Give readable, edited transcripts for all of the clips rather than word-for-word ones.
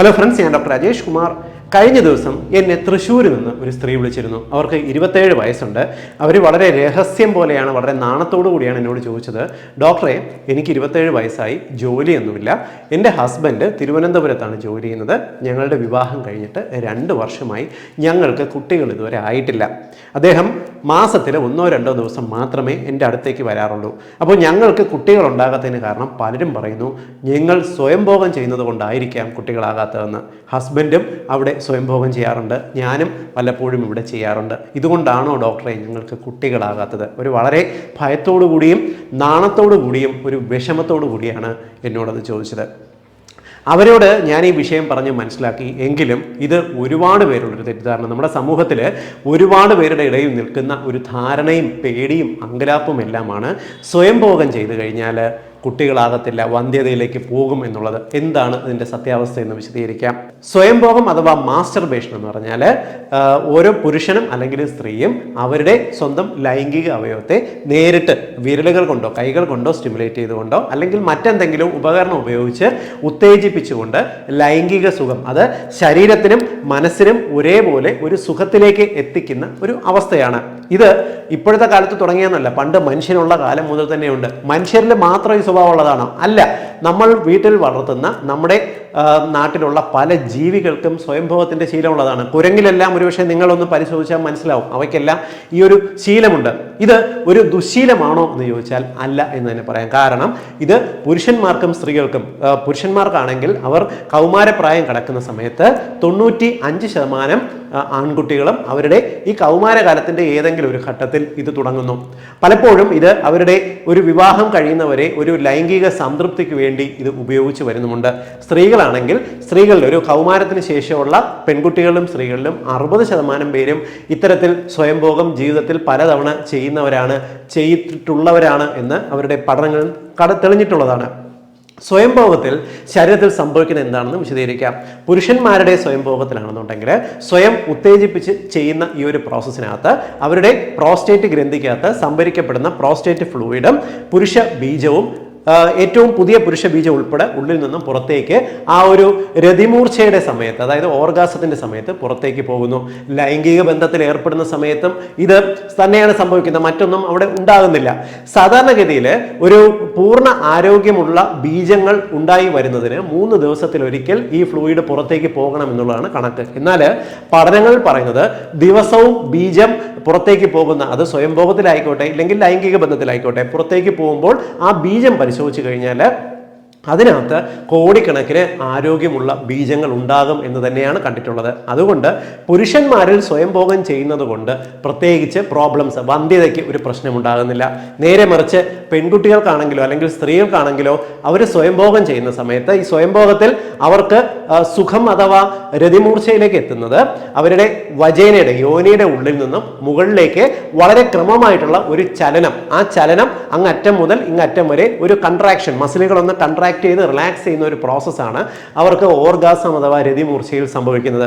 Hello friends, ഞാൻ doctor Rajesh Kumar. കഴിഞ്ഞ ദിവസം എന്നെ തൃശ്ശൂരിൽ നിന്ന് ഒരു സ്ത്രീ വിളിച്ചിരുന്നു. അവർക്ക് 27 വയസ്സുണ്ട്. അവർ വളരെ രഹസ്യം പോലെയാണ്, വളരെ നാണത്തോടു കൂടിയാണ് എന്നോട് ചോദിച്ചത്, ഡോക്ടറെ, എനിക്ക് 27 വയസ്സായി, ജോലിയൊന്നുമില്ല, എൻ്റെ ഹസ്ബൻഡ് തിരുവനന്തപുരത്താണ് ജോലി ചെയ്യുന്നത്, ഞങ്ങളുടെ വിവാഹം കഴിഞ്ഞിട്ട് 2 വർഷമായി, ഞങ്ങൾക്ക് കുട്ടികൾ ഇതുവരെ ആയിട്ടില്ല. അദ്ദേഹം മാസത്തിൽ 1-2 ദിവസം മാത്രമേ എൻ്റെ അടുത്തേക്ക് വരാറുള്ളൂ. അപ്പോൾ ഞങ്ങൾക്ക് കുട്ടികൾ ഉണ്ടാകാത്തതിന് കാരണം പലരും പറയുന്നു ഞങ്ങൾ സ്വയംഭോഗം ചെയ്യുന്നത് കൊണ്ടായിരിക്കാം കുട്ടികളാകാത്തതെന്ന്. ഹസ്ബൻഡും അവിടെ സ്വയംഭോഗം ചെയ്യാറുണ്ട്, ഞാനും വല്ലപ്പോഴും ഇവിടെ ചെയ്യാറുണ്ട്. ഇതുകൊണ്ടാണോ ഡോക്ടറെ ഞങ്ങൾക്ക് കുട്ടികളാകാത്തത്? ഒരു വളരെ ഭയത്തോടു കൂടിയും നാണത്തോടു കൂടിയും ഒരു വിഷമത്തോടു കൂടിയാണ് എന്നോടത് ചോദിച്ചത്. അവരോട് ഞാൻ ഈ വിഷയം പറഞ്ഞ് മനസ്സിലാക്കി. എങ്കിലും ഇത് ഒരുപാട് പേരുള്ളൊരു തെറ്റിദ്ധാരണ, നമ്മുടെ സമൂഹത്തിൽ ഒരുപാട് പേരുടെ ഇടയിൽ നിൽക്കുന്ന ഒരു ധാരണയും പേടിയും അങ്കലാപ്പും എല്ലാമാണ് സ്വയംഭോഗം ചെയ്തു കഴിഞ്ഞാൽ കുട്ടികളാകത്തില്ല, വന്ധ്യതയിലേക്ക് പോകും എന്നുള്ളത്. എന്താണ് ഇതിൻ്റെ സത്യാവസ്ഥ എന്ന് വിശദീകരിക്കാം. സ്വയംഭോഗം അഥവാ മാസ്റ്റർബേഷൻ എന്ന് പറഞ്ഞാൽ ഓരോ പുരുഷനും അല്ലെങ്കിൽ സ്ത്രീയും അവരുടെ സ്വന്തം ലൈംഗിക അവയവത്തെ നേരിട്ട് വിരലുകൾ കൊണ്ടോ കൈകൾ കൊണ്ടോ സ്റ്റിമുലേറ്റ് ചെയ്തുകൊണ്ടോ അല്ലെങ്കിൽ മറ്റെന്തെങ്കിലും ഉപകരണം ഉപയോഗിച്ച് ഉത്തേജിപ്പിച്ചുകൊണ്ട് ലൈംഗിക സുഖം, അത് ശരീരത്തിനും മനസ്സിനും ഒരേപോലെ ഒരു സുഖത്തിലേക്ക് എത്തിക്കുന്ന ഒരു അവസ്ഥയാണ്. ഇത് ഇപ്പോഴത്തെ കാലത്ത് തുടങ്ങിയെന്നല്ല, പണ്ട് മനുഷ്യനുള്ള കാലം മുതൽ തന്നെയുണ്ട്. മനുഷ്യരിൽ മാത്രം ഈ സ്വഭാവം ഉള്ളതാണോ? അല്ല. നമ്മൾ വീട്ടിൽ വളർത്തുന്ന നമ്മുടെ നാട്ടിലുള്ള പല ജീവികൾക്കും സ്വയംഭോഗത്തിൻ്റെ ശീലമുള്ളതാണ്. കുരങ്ങിലെല്ലാം ഒരുപക്ഷെ നിങ്ങളൊന്ന് പരിശോധിച്ചാൽ മനസ്സിലാവും, അവയ്ക്കെല്ലാം ഈ ഒരു ശീലമുണ്ട്. ഇത് ഒരു ദുശ്ശീലമാണോ എന്ന് ചോദിച്ചാൽ അല്ല എന്ന് തന്നെ പറയാം. കാരണം ഇത് പുരുഷന്മാർക്കും സ്ത്രീകൾക്കും, പുരുഷന്മാർക്കാണെങ്കിൽ അവർ കൗമാരപ്രായം കടക്കുന്ന സമയത്ത് 95% ആൺകുട്ടികളും അവരുടെ ഈ കൗമാരകാലത്തിൻ്റെ ഏതെങ്കിലും ഒരു ഘട്ടത്തിൽ ഇത് തുടങ്ങുന്നു. പലപ്പോഴും ഇത് അവരുടെ ഒരു വിവാഹം കഴിയുന്നവരെ ഒരു ലൈംഗിക സംതൃപ്തിക്ക് വേണ്ടി ഇത് ഉപയോഗിച്ച് വരുന്നുമുണ്ട്. സ്ത്രീകളാണെങ്കിൽ സ്ത്രീകളിൽ ഒരു കൗമാരത്തിന് ശേഷമുള്ള പെൺകുട്ടികളിലും സ്ത്രീകളിലും 60% പേരും ഇത്തരത്തിൽ സ്വയംഭോഗം ജീവിതത്തിൽ പലതവണ ചെയ്തിട്ടുള്ളവരാണ് എന്ന് അവരുടെ പഠനങ്ങൾ തെളിഞ്ഞിട്ടുള്ളതാണ്. സ്വയംഭോഗത്തിൽ ശരീരത്തിൽ സംഭവിക്കുന്നത് എന്താണെന്ന് വിശദീകരിക്കാം. പുരുഷന്മാരുടെ സ്വയംഭോഗത്തിലാണെന്നുണ്ടെങ്കിൽ സ്വയം ഉത്തേജിപ്പിച്ച് ചെയ്യുന്ന ഈ ഒരു പ്രോസസ്സിനകത്ത് അവരുടെ പ്രോസ്റ്റേറ്റ് ഗ്രന്ഥിക്കകത്ത് സംഭരിക്കപ്പെടുന്ന പ്രോസ്റ്റേറ്റ് ഫ്ലൂയിഡും പുരുഷ ബീജവും ഏറ്റവും പുതിയ പുരുഷ ബീജം ഉൾപ്പെടെ ഉള്ളിൽ നിന്നും പുറത്തേക്ക് ആ ഒരു രതിമൂർച്ചയുടെ സമയത്ത്, അതായത് ഓർഗാസത്തിന്റെ സമയത്ത് പുറത്തേക്ക് പോകുന്നു. ലൈംഗിക ബന്ധത്തിൽ ഏർപ്പെടുന്ന സമയത്തും ഇത് തന്നെയാണ് സംഭവിക്കുന്നത്, മറ്റൊന്നും അവിടെ ഉണ്ടാകുന്നില്ല. സാധാരണഗതിയിൽ ഒരു പൂർണ്ണ ആരോഗ്യമുള്ള ബീജങ്ങൾ ഉണ്ടായി വരുന്നതിന് 3 ദിവസത്തിലൊരിക്കൽ ഈ ഫ്ലൂയിഡ് പുറത്തേക്ക് പോകണം എന്നുള്ളതാണ് കണക്ക്. എന്നാൽ പഠനങ്ങൾ പറയുന്നത് ദിവസവും ബീജം പുറത്തേക്ക് പോകുന്ന, അത് സ്വയംഭോഗത്തിലായിക്കോട്ടെ ഇല്ലെങ്കിൽ ലൈംഗിക ബന്ധത്തിലായിക്കോട്ടെ, പുറത്തേക്ക് പോകുമ്പോൾ ആ ബീജം പരിശോധിച്ച് കഴിഞ്ഞാൽ അതിനകത്ത് കോടിക്കണക്കിന് ആരോഗ്യമുള്ള ബീജങ്ങൾ ഉണ്ടാകും എന്ന് തന്നെയാണ് കണ്ടിട്ടുള്ളത്. അതുകൊണ്ട് പുരുഷന്മാരിൽ സ്വയംഭോഗം ചെയ്യുന്നത് കൊണ്ട് പ്രത്യേകിച്ച് പ്രോബ്ലംസ്, വന്ധ്യതയ്ക്ക് ഒരു പ്രശ്നമുണ്ടാകുന്നില്ല. നേരെ മറിച്ച് പെൺകുട്ടികൾക്കാണെങ്കിലോ അല്ലെങ്കിൽ സ്ത്രീകൾക്കാണെങ്കിലോ അവർ സ്വയംഭോഗം ചെയ്യുന്ന സമയത്ത് ഈ സ്വയംഭോഗത്തിൽ അവർക്ക് സുഖം അഥവാ രതിമൂർച്ചയിലേക്ക് എത്തുന്നത് അവരുടെ വജൈനയുടെ, യോനിയുടെ ഉള്ളിൽ നിന്നും മുകളിലേക്ക് വളരെ ക്രമമായിട്ടുള്ള ഒരു ചലനം, ആ ചലനം അങ്ങറ്റം മുതൽ ഇങ്ങറ്റം വരെ ഒരു കൺട്രാക്ഷൻ, മസിലുകളൊന്ന് കൺട്രാക്ട് ചെയ്ത് റിലാക്സ് ചെയ്യുന്ന ഒരു പ്രോസസ്സാണ് അവർക്ക് ഓർഗാസം അഥവാ രതിമൂർച്ചയിൽ സംഭവിക്കുന്നത്.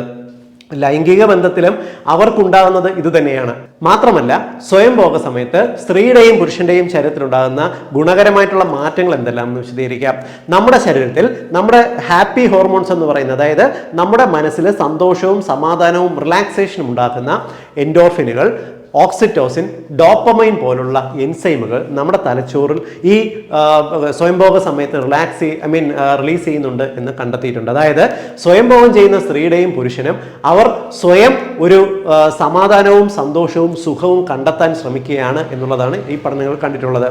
ലൈംഗിക ബന്ധത്തിലും അവർക്കുണ്ടാകുന്നത് ഇത് തന്നെയാണ്. മാത്രമല്ല സ്വയംഭോഗ സമയത്ത് സ്ത്രീയുടെയും പുരുഷന്റെയും ശരീരത്തിലുണ്ടാകുന്ന ഗുണകരമായിട്ടുള്ള മാറ്റങ്ങൾ എന്തെല്ലാം എന്ന് വിശദീകരിക്കാം. നമ്മുടെ ശരീരത്തിൽ നമ്മുടെ ഹാപ്പി ഹോർമോൺസ് എന്ന് പറയുന്നത്, അതായത് നമ്മുടെ മനസ്സിൽ സന്തോഷവും സമാധാനവും റിലാക്സേഷനും ഉണ്ടാക്കുന്ന എൻഡോർഫിനുകൾ, ഓക്സിറ്റോസിൻ, ഡോപ്പമൈൻ പോലുള്ള എൻസൈമുകൾ നമ്മുടെ തലച്ചോറിൽ ഈ സ്വയംഭോഗ സമയത്ത് റിലീസ് ചെയ്യുന്നുണ്ട് എന്ന് കണ്ടെത്തിയിട്ടുണ്ട്. അതായത് സ്വയംഭോഗം ചെയ്യുന്ന സ്ത്രീയുടെയും പുരുഷനും അവർ സ്വയം ഒരു സമാധാനവും സന്തോഷവും സുഖവും കണ്ടെത്താൻ ശ്രമിക്കുകയാണ് എന്നുള്ളതാണ് ഈ പഠനങ്ങൾ കണ്ടിട്ടുള്ളത്.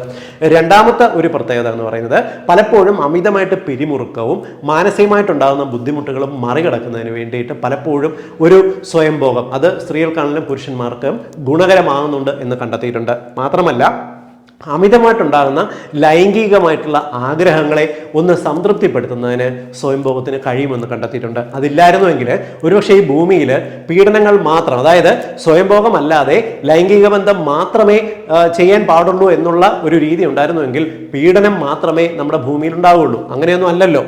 രണ്ടാമത്തെ ഒരു പ്രത്യേകത എന്ന് പറയുന്നത് പലപ്പോഴും അമിതമായിട്ട് പിരിമുറുക്കവും മാനസികമായിട്ടുണ്ടാകുന്ന ബുദ്ധിമുട്ടുകളും മറികടക്കുന്നതിന് വേണ്ടിയിട്ട് പലപ്പോഴും ഒരു സ്വയംഭോഗം, അത് സ്ത്രീകൾക്കാണെങ്കിലും പുരുഷന്മാർക്കും ഗുണകരമാകുന്നുണ്ട് എന്ന് കണ്ടെത്തിയിട്ടുണ്ട്. മാത്രമല്ല അമിതമായിട്ടുണ്ടാകുന്ന ലൈംഗികമായിട്ടുള്ള ആഗ്രഹങ്ങളെ ഒന്ന് സംതൃപ്തിപ്പെടുത്തുന്നതിന് സ്വയംഭോഗത്തിന് കഴിയുമെന്ന് കണ്ടെത്തിയിട്ടുണ്ട്. അതില്ലായിരുന്നുവെങ്കിൽ ഒരുപക്ഷെ ഈ ഭൂമിയിൽ പീഡനങ്ങൾ മാത്രം, അതായത് സ്വയംഭോഗം അല്ലാതെ ലൈംഗിക ബന്ധം മാത്രമേ ചെയ്യാൻ പാടുള്ളൂ എന്നുള്ള ഒരു രീതി ഉണ്ടായിരുന്നുവെങ്കിൽ പീഡനം മാത്രമേ നമ്മുടെ ഭൂമിയിൽ ഉണ്ടാവുകയുള്ളൂ. അങ്ങനെയൊന്നും അല്ലല്ലോ.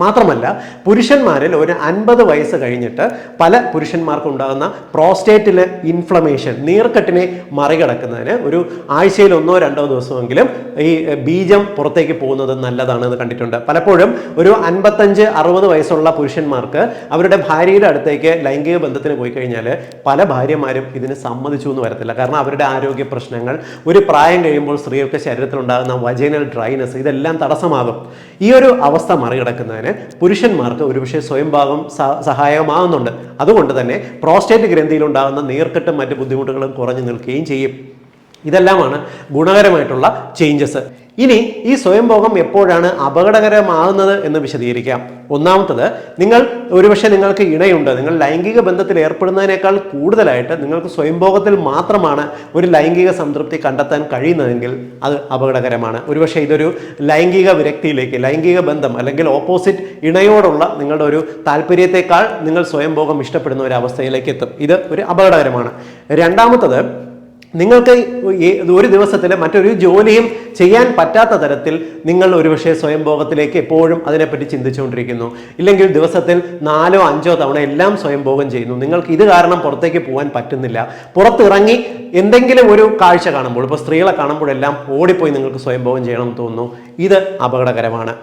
മാത്രമല്ല പുരുഷന്മാരിൽ ഒരു 50 വയസ്സ് കഴിഞ്ഞിട്ട് പല പുരുഷന്മാർക്കും ഉണ്ടാകുന്ന പ്രോസ്റ്റേറ്റിലെ ഇൻഫ്ലമേഷൻ, നീർക്കെട്ടിനെ മറികടക്കുന്നതിന് ഒരു ആഴ്ചയിൽ 1-2 ദിവസമെങ്കിലും ഈ ബീജം പുറത്തേക്ക് പോകുന്നത് നല്ലതാണെന്ന് കണ്ടിട്ടുണ്ട്. പലപ്പോഴും ഒരു 55-60 വയസ്സുള്ള പുരുഷന്മാർക്ക് അവരുടെ ഭാര്യയുടെ അടുത്തേക്ക് ലൈംഗിക ബന്ധത്തിന് പോയി കഴിഞ്ഞാൽ പല ഭാര്യമാരും ഇതിന് സമ്മതിച്ചു എന്ന് വരത്തില്ല. കാരണം അവരുടെ ആരോഗ്യ പ്രശ്നങ്ങൾ, ഒരു പ്രായം കഴിയുമ്പോൾ സ്ത്രീകൾക്ക് ശരീരത്തിലുണ്ടാകുന്ന വജൈനൽ ഡ്രൈനസ്, ഇതെല്ലാം തടസ്സമാകും. ഈ ഒരു അവസ്ഥ മറികടക്കുന്നതിന് പുരുഷന്മാർക്ക് ഒരുപക്ഷെ സ്വയംഭാഗം സഹായകമാകുന്നുണ്ട്. അതുകൊണ്ട് തന്നെ പ്രോസ്റ്റേറ്റ് ഗ്രന്ഥിയിലുണ്ടാകുന്ന നീർക്കെട്ടും മറ്റ് ബുദ്ധിമുട്ടുകളും കുറഞ്ഞു നിൽക്കുകയും ചെയ്യും. ഇതെല്ലാമാണ് ഗുണകരമായിട്ടുള്ള ചേഞ്ചസ്. ഇനി ഈ സ്വയംഭോഗം എപ്പോഴാണ് അപകടകരമാകുന്നത് എന്ന് വിശദീകരിക്കാം. ഒന്നാമത്തത്, നിങ്ങൾക്ക് ഇണയുണ്ട്, നിങ്ങൾ ലൈംഗിക ബന്ധത്തിൽ ഏർപ്പെടുന്നതിനേക്കാൾ കൂടുതലായിട്ട് നിങ്ങൾക്ക് സ്വയംഭോഗത്തിൽ മാത്രമാണ് ഒരു ലൈംഗിക സംതൃപ്തി കണ്ടെത്താൻ കഴിയുന്നതെങ്കിൽ അത് അപകടകരമാണ്. ഒരുപക്ഷെ ഇതൊരു ലൈംഗിക വിരക്തിയിലേക്ക്, ലൈംഗിക ബന്ധം അല്ലെങ്കിൽ ഓപ്പോസിറ്റ് ഇണയോടുള്ള നിങ്ങളുടെ ഒരു താല്പര്യത്തെക്കാൾ നിങ്ങൾ സ്വയംഭോഗം ഇഷ്ടപ്പെടുന്ന ഒരു അവസ്ഥയിലേക്ക് എത്തും. ഇത് ഒരു അപകടകരമാണ്. രണ്ടാമത്തത്, നിങ്ങൾക്ക് ഒരു ദിവസത്തിൽ മറ്റൊരു ജോലിയും ചെയ്യാൻ പറ്റാത്ത തരത്തിൽ നിങ്ങൾ ഒരുപക്ഷെ സ്വയംഭോഗത്തിലേക്ക് എപ്പോഴും അതിനെപ്പറ്റി ചിന്തിച്ചുകൊണ്ടിരിക്കുന്നു. ഇല്ലെങ്കിൽ ദിവസത്തിൽ 4-5 തവണ എല്ലാം സ്വയംഭോഗം ചെയ്യുന്നു. നിങ്ങൾക്ക് ഇത് കാരണം പുറത്തേക്ക് പോകാൻ പറ്റുന്നില്ല. പുറത്തിറങ്ങി എന്തെങ്കിലും ഒരു കാഴ്ച കാണുമ്പോൾ, ഇപ്പോൾ സ്ത്രീകളെ കാണുമ്പോഴെല്ലാം ഓടിപ്പോയി നിങ്ങൾക്ക് സ്വയംഭോഗം ചെയ്യണമെന്ന് തോന്നുന്നു. ഇത് അപകടകരമാണ്.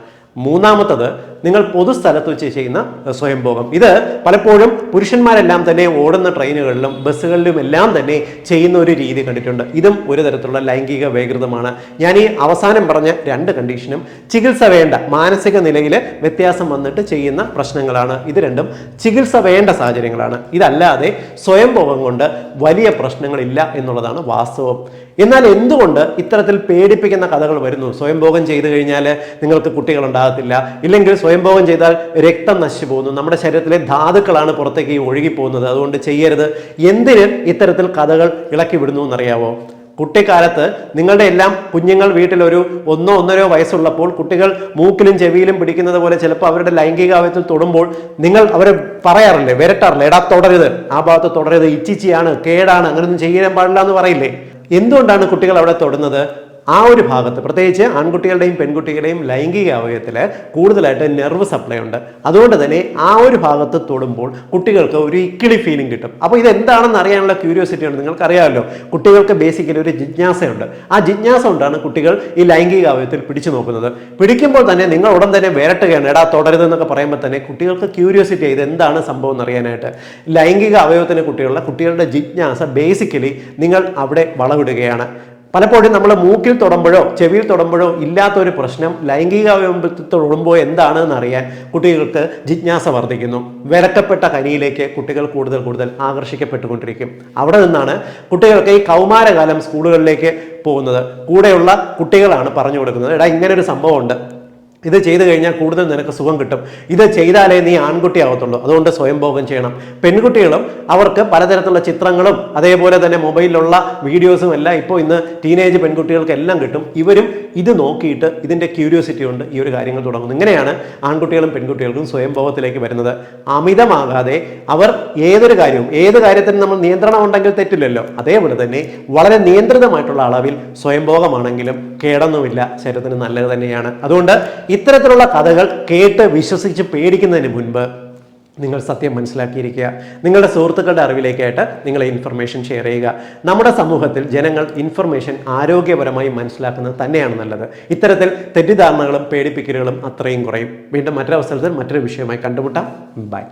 മൂന്നാമത്തത്, നിങ്ങൾ പൊതുസ്ഥലത്ത് വെച്ച് ചെയ്യുന്ന സ്വയംഭോഗം. ഇത് പലപ്പോഴും പുരുഷന്മാരെല്ലാം തന്നെ ഓടുന്ന ട്രെയിനുകളിലും ബസ്സുകളിലും എല്ലാം തന്നെ ചെയ്യുന്ന ഒരു രീതി കണ്ടിട്ടുണ്ട്. ഇതും ഒരു തരത്തിലുള്ള ലൈംഗിക വൈകൃതമാണ്. ഞാൻ ഈ അവസാനം പറഞ്ഞ 2 കണ്ടീഷനും ചികിത്സ വേണ്ട, മാനസിക നിലയിൽ വ്യത്യാസം വന്നിട്ട് ചെയ്യുന്ന പ്രശ്നങ്ങളാണ്. ഇത് രണ്ടും ചികിത്സ വേണ്ട സാഹചര്യങ്ങളാണ്. ഇതല്ലാതെ സ്വയംഭോഗം കൊണ്ട് വലിയ പ്രശ്നങ്ങളില്ല എന്നുള്ളതാണ് വാസ്തവം. എന്നാൽ എന്തുകൊണ്ട് ഇത്തരത്തിൽ പേടിപ്പിക്കുന്ന കഥകൾ വരുന്നു? സ്വയംഭോഗം ചെയ്തു കഴിഞ്ഞാൽ നിങ്ങൾക്ക് കുട്ടികൾ ഉണ്ടാകത്തില്ല, ഇല്ലെങ്കിൽ സ്വയംഭോഗം ചെയ്താൽ രക്തം നശിച്ചു പോകുന്നു, നമ്മുടെ ശരീരത്തിലെ ധാതുക്കളാണ് പുറത്തേക്ക് ഒഴുകി പോകുന്നത്, അതുകൊണ്ട് ചെയ്യരുത്. എന്തിന് ഇത്തരത്തിൽ കഥകൾ ഇളക്കി വിടുന്നു എന്നറിയാവോ? കുട്ടിക്കാലത്ത് നിങ്ങളുടെ എല്ലാം കുഞ്ഞുങ്ങൾ വീട്ടിൽ ഒരു 1-1.5 വയസ്സുള്ളപ്പോൾ കുട്ടികൾ മൂക്കിലും ചെവിയിലും പിടിക്കുന്നത് പോലെ ചിലപ്പോൾ അവരുടെ ലൈംഗികാവയത്തിൽ തൊടുമ്പോൾ നിങ്ങൾ അവരെ പറയാറില്ലേ, വിരട്ടാറില്ലേ, എടാ തൊടരുത്, ആ ഭാഗത്ത് തൊടരുത്, ഇച്ചിച്ചിയാണ്, കേടാണ്, അങ്ങനെയൊന്നും ചെയ്യാൻ പാടില്ല എന്ന് പറയില്ലേ? എന്തുകൊണ്ടാണ് കുട്ടികൾ അവിടെ തൊടുന്നത്? ആ ഒരു ഭാഗത്ത്, പ്രത്യേകിച്ച് ആൺകുട്ടികളുടെയും പെൺകുട്ടികളുടെയും ലൈംഗിക അവയവത്തിൽ കൂടുതലായിട്ട് നെർവ് സപ്ലൈ ഉണ്ട്. അതുകൊണ്ട് തന്നെ ആ ഒരു ഭാഗത്ത് തൊടുമ്പോൾ കുട്ടികൾക്ക് ഒരു ഇക്കിളി ഫീലിംഗ് കിട്ടും. അപ്പോൾ ഇതെന്താണെന്ന് അറിയാനുള്ള ക്യൂരിയോസിറ്റി ഉണ്ട്. നിങ്ങൾക്കറിയാമല്ലോ, കുട്ടികൾക്ക് ബേസിക്കലി ഒരു ജിജ്ഞാസയുണ്ട്. ആ ജിജ്ഞാസ കൊണ്ടാണ് കുട്ടികൾ ഈ ലൈംഗിക അവയവത്തിൽ പിടിച്ചു നോക്കുന്നത്. പിടിക്കുമ്പോൾ തന്നെ നിങ്ങൾ ഉടൻ തന്നെ വിരട്ടുകയാണ്, എടാ തുടരുതെന്നൊക്കെ പറയുമ്പോൾ തന്നെ കുട്ടികൾക്ക് ക്യൂരിയോസിറ്റി, ഇത് എന്താണ് സംഭവം എന്നറിയാനായിട്ട്. ലൈംഗിക അവയവത്തിന് കുട്ടികളുടെ ജിജ്ഞാസ ബേസിക്കലി നിങ്ങൾ അവിടെ വളവിടുകയാണ്. പലപ്പോഴും നമ്മൾ മൂക്കിൽ തൊടുമ്പോഴോ ചെവിയിൽ തൊടുമ്പോഴോ ഇല്ലാത്തൊരു പ്രശ്നം ലൈംഗിക അവയവത്തിൽ തൊടുമ്പോൾ എന്താണെന്ന് അറിയാൻ കുട്ടികൾക്ക് ജിജ്ഞാസ വർദ്ധിക്കുന്നു. വിലക്കപ്പെട്ട കനിയിലേക്ക് കുട്ടികൾ കൂടുതൽ ആകർഷിക്കപ്പെട്ടുകൊണ്ടിരിക്കും. അവിടെ നിന്നാണ് കുട്ടികൾക്ക് ഈ കൗമാരകാലം സ്കൂളുകളിലേക്ക് പോകുന്നത്. കൂടെയുള്ള കുട്ടികളാണ് പറഞ്ഞു കൊടുക്കുന്നത്, എടാ ഇങ്ങനൊരു സംഭവമുണ്ട്, ഇത് ചെയ്തു കഴിഞ്ഞാൽ കൂടുതൽ നിനക്ക് സുഖം കിട്ടും, ഇത് ചെയ്താലേ നീ ആൺകുട്ടി ആവത്തുള്ളൂ, അതുകൊണ്ട് സ്വയംഭോഗം ചെയ്യണം. പെൺകുട്ടികളും അവർക്ക് പലതരത്തിലുള്ള ചിത്രങ്ങളും അതേപോലെ തന്നെ മൊബൈലിലുള്ള വീഡിയോസും എല്ലാം ഇപ്പോൾ ഇന്ന് ടീനേജ് പെൺകുട്ടികൾക്ക് എല്ലാം കിട്ടും. ഇവരും ഇത് നോക്കിയിട്ട് ഇതിൻ്റെ ക്യൂരിയോസിറ്റി കൊണ്ട് ഈ ഒരു കാര്യങ്ങൾ തുടങ്ങുന്നു. ഇങ്ങനെയാണ് ആൺകുട്ടികളും പെൺകുട്ടികൾക്കും സ്വയംഭോഗത്തിലേക്ക് വരുന്നത്. അമിതമാകാതെ അവർ ഏത് കാര്യത്തിനും നമ്മൾ നിയന്ത്രണം ഉണ്ടെങ്കിൽ തെറ്റില്ലല്ലോ, അതേപോലെ തന്നെ വളരെ നിയന്ത്രിതമായിട്ടുള്ള അളവിൽ സ്വയംഭോഗമാണെങ്കിലും കേടൊന്നുമില്ല, ശരീരത്തിന് നല്ലത് തന്നെയാണ്. അതുകൊണ്ട് ഇത്തരത്തിലുള്ള കഥകൾ കേട്ട് വിശ്വസിച്ച് പേടിക്കുന്നതിന് മുൻപ് നിങ്ങൾ സത്യം മനസ്സിലാക്കിയിരിക്കുക. നിങ്ങളുടെ സുഹൃത്തുക്കളുടെ അറിവിലേക്കായിട്ട് നിങ്ങൾ ഇൻഫർമേഷൻ ഷെയർ ചെയ്യുക. നമ്മുടെ സമൂഹത്തിൽ ജനങ്ങൾ ഇൻഫർമേഷൻ ആരോഗ്യപരമായി മനസ്സിലാക്കുന്നത് തന്നെയാണ് നല്ലത്. ഇത്തരത്തിൽ തെറ്റിദ്ധാരണകളും പേടിപ്പിക്കലുകളും അത്രയും കുറയും. വീണ്ടും മറ്റൊരു അവസരത്തിൽ മറ്റൊരു വിഷയമായി കണ്ടുമുട്ടാം. ബൈ.